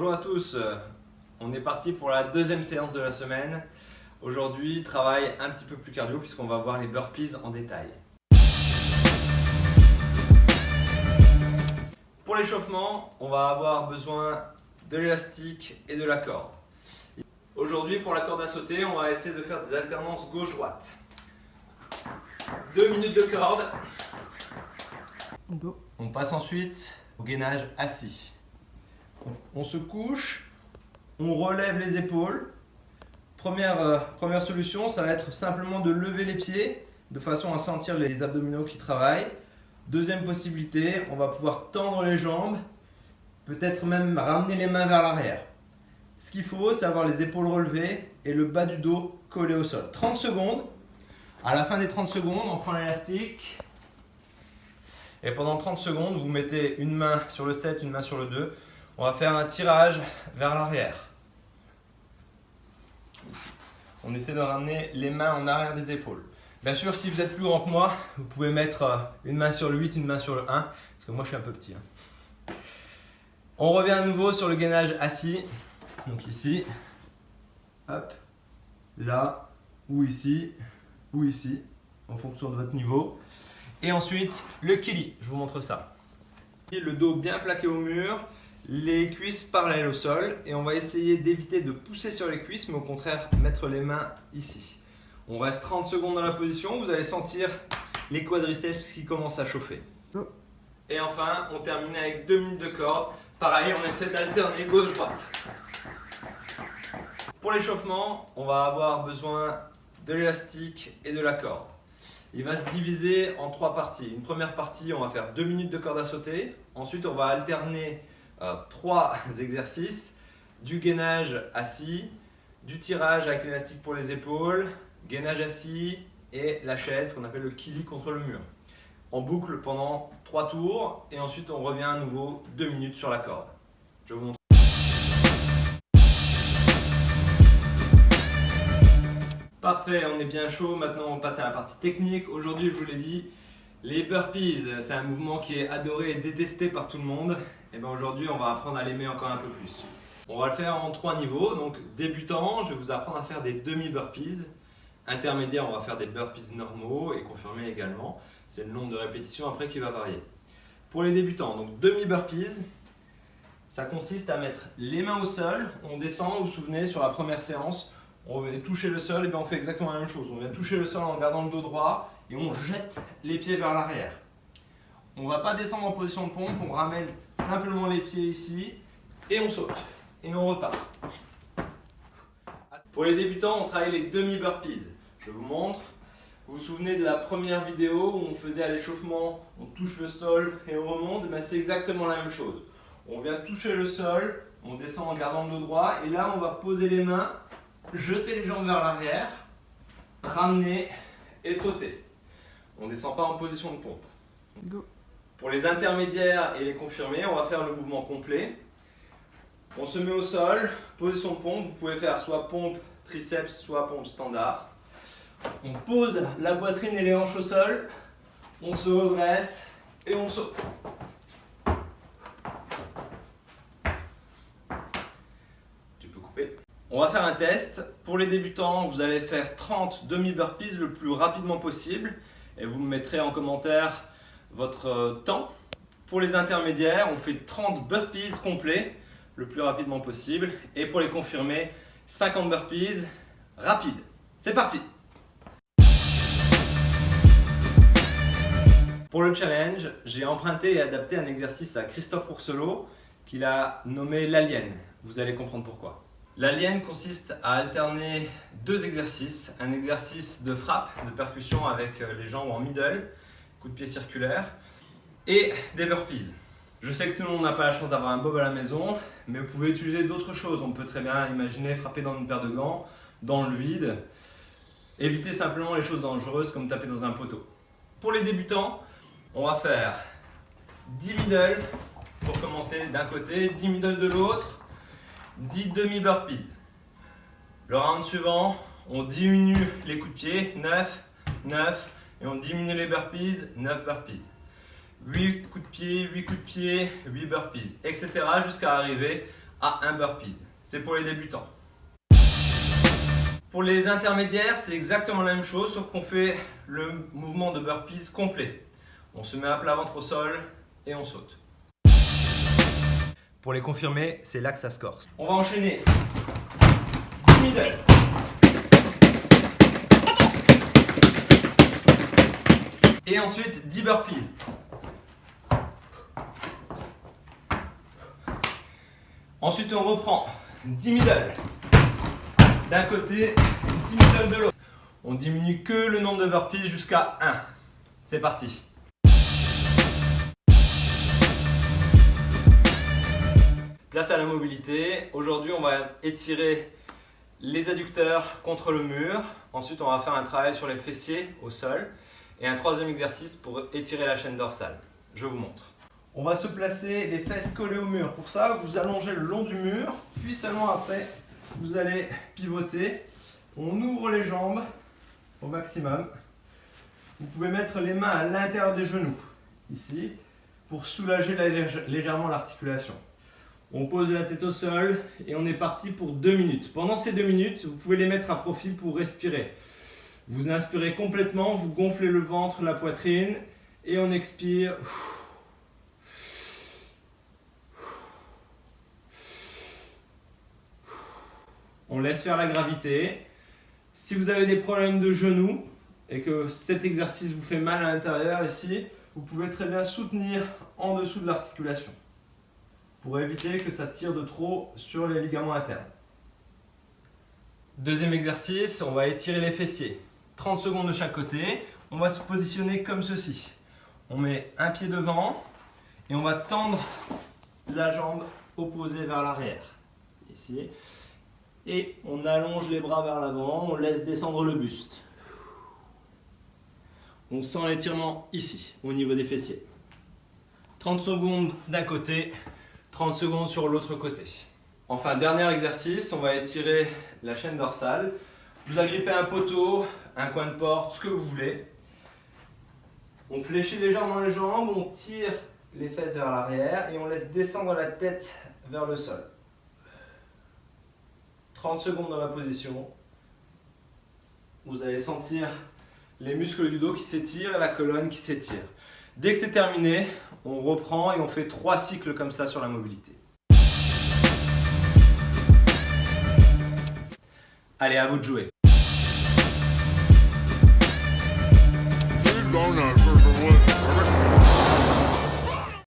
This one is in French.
Bonjour à tous, on est parti pour la deuxième séance de la semaine. Aujourd'hui, travail un petit peu plus cardio puisqu'on va voir les burpees en détail. Pour l'échauffement, on va avoir besoin de l'élastique et de la corde. Aujourd'hui, pour la corde à sauter, on va essayer de faire des alternances gauche-droite. 2 minutes de corde. On passe ensuite au gainage assis. On se couche, on relève les épaules. Première solution, ça va être simplement de lever les pieds de façon à sentir les abdominaux qui travaillent. Deuxième possibilité, on va pouvoir tendre les jambes, peut-être même ramener les mains vers l'arrière. Ce qu'il faut, c'est avoir les épaules relevées et le bas du dos collé au sol. 30 secondes. À la fin des 30 secondes, on prend l'élastique. Et pendant 30 secondes, vous mettez une main sur le 7, une main sur le 2. On va faire un tirage vers l'arrière. Ici. On essaie de ramener les mains en arrière des épaules. Bien sûr, si vous êtes plus grand que moi, vous pouvez mettre une main sur le 8, une main sur le 1. Parce que moi, je suis un peu petit. On revient à nouveau sur le gainage assis. Donc ici, hop, là, ou ici, en fonction de votre niveau. Et ensuite, le kili, je vous montre ça. Le dos bien plaqué au mur, les cuisses parallèles au sol. Et on va essayer d'éviter de pousser sur les cuisses, mais au contraire, mettre les mains ici. On reste 30 secondes dans la position, vous allez sentir les quadriceps qui commencent à chauffer. Et enfin, on termine avec 2 minutes de corde. Pareil, on essaie d'alterner gauche-droite. Pour l'échauffement, on va avoir besoin de l'élastique et de la corde. Il va se diviser en 3 parties. Une première partie, on va faire 2 minutes de corde à sauter. Ensuite, on va alterner 3 exercices. Du gainage assis, du tirage avec l'élastique pour les épaules, gainage assis et la chaise qu'on appelle le kili contre le mur. En boucle pendant 3 tours et ensuite on revient à nouveau 2 minutes sur la corde. Je vous montre. Parfait, on est bien chaud. Maintenant on passe à la partie technique. Aujourd'hui, je vous l'ai dit, les burpees, c'est un mouvement qui est adoré et détesté par tout le monde. Et bien aujourd'hui, on va apprendre à l'aimer encore un peu plus. On va le faire en 3 niveaux. Donc débutant, je vais vous apprendre à faire des demi-burpees. Intermédiaire, on va faire des burpees normaux et confirmés également. C'est le nombre de répétitions après qui va varier. Pour les débutants, donc demi-burpees, ça consiste à mettre les mains au sol. On descend, vous vous souvenez, sur la première séance, on va toucher le sol, et bien on fait exactement la même chose. On vient toucher le sol en gardant le dos droit et on jette les pieds vers l'arrière. On ne va pas descendre en position de pompe, on ramène simplement les pieds ici et on saute. Et on repart. Pour les débutants, on travaille les demi-burpees. Je vous montre. Vous vous souvenez de la première vidéo où on faisait à l'échauffement, on touche le sol et on remonte, ben c'est exactement la même chose. On vient toucher le sol, on descend en gardant le dos droit et là on va poser les mains, jeter les jambes vers l'arrière, ramener et sauter. On ne descend pas en position de pompe. Go. Pour les intermédiaires et les confirmés, on va faire le mouvement complet. On se met au sol, position de pompe, vous pouvez faire soit pompe triceps, soit pompe standard. On pose la poitrine et les hanches au sol, on se redresse et on saute. Tu peux couper. On va faire un test. Pour les débutants, vous allez faire 30 demi-burpees le plus rapidement possible et vous me mettrez en commentaire votre temps. Pour les intermédiaires, on fait 30 burpees complets le plus rapidement possible. Et pour les confirmés, 50 burpees rapides. C'est parti! Pour le challenge, j'ai emprunté et adapté un exercice à Christophe Pourcelot qu'il a nommé l'alien. Vous allez comprendre pourquoi. L'alien consiste à alterner 2 exercices. Un exercice de frappe, de percussion avec les jambes en middle, coup de pied circulaire, et des burpees. Je sais que tout le monde n'a pas la chance d'avoir un bob à la maison, mais vous pouvez utiliser d'autres choses. On peut très bien imaginer frapper dans une paire de gants, dans le vide. Évitez simplement les choses dangereuses comme taper dans un poteau. Pour les débutants, on va faire 10 middle pour commencer d'un côté, 10 middle de l'autre, 10 demi-burpees. Le round suivant, on diminue les coups de pied, 9, 9, et on diminue les burpees, 9 burpees. 8 coups de pied, 8 coups de pied, 8 burpees, etc. jusqu'à arriver à un burpees. C'est pour les débutants. Pour les intermédiaires, c'est exactement la même chose, sauf qu'on fait le mouvement de burpees complet. On se met à plat ventre au sol et on saute. Pour les confirmer, c'est là que ça se corse. On va enchaîner. Good middle. Et ensuite 10 burpees. Ensuite on reprend 10 middle d'un côté, 10 middle de l'autre. On diminue que le nombre de burpees jusqu'à 1. C'est parti. Place à la mobilité. Aujourd'hui on va étirer les adducteurs contre le mur. Ensuite on va faire un travail sur les fessiers au sol. Et un troisième exercice pour étirer la chaîne dorsale. Je vous montre. On va se placer les fesses collées au mur. Pour ça, vous allongez le long du mur, puis seulement après, vous allez pivoter. On ouvre les jambes au maximum. Vous pouvez mettre les mains à l'intérieur des genoux, ici, pour soulager légèrement l'articulation. On pose la tête au sol et on est parti pour 2 minutes. Pendant ces 2 minutes, vous pouvez les mettre à profil pour respirer. Vous inspirez complètement, vous gonflez le ventre, la poitrine et on expire. On laisse faire la gravité. Si vous avez des problèmes de genoux et que cet exercice vous fait mal à l'intérieur ici, vous pouvez très bien soutenir en dessous de l'articulation pour éviter que ça tire de trop sur les ligaments internes. Deuxième exercice, on va étirer les fessiers. 30 secondes de chaque côté. On va se positionner comme ceci. On met un pied devant et on va tendre la jambe opposée vers l'arrière. Ici. Et on allonge les bras vers l'avant, on laisse descendre le buste. On sent l'étirement ici, au niveau des fessiers. 30 secondes d'un côté, 30 secondes sur l'autre côté. Enfin, dernier exercice, on va étirer la chaîne dorsale. Vous agrippez un poteau, un coin de porte, ce que vous voulez. On fléchit légèrement les jambes, on tire les fesses vers l'arrière et on laisse descendre la tête vers le sol. 30 secondes dans la position. Vous allez sentir les muscles du dos qui s'étirent et la colonne qui s'étire. Dès que c'est terminé, on reprend et on fait 3 cycles comme ça sur la mobilité. Allez, à vous de jouer.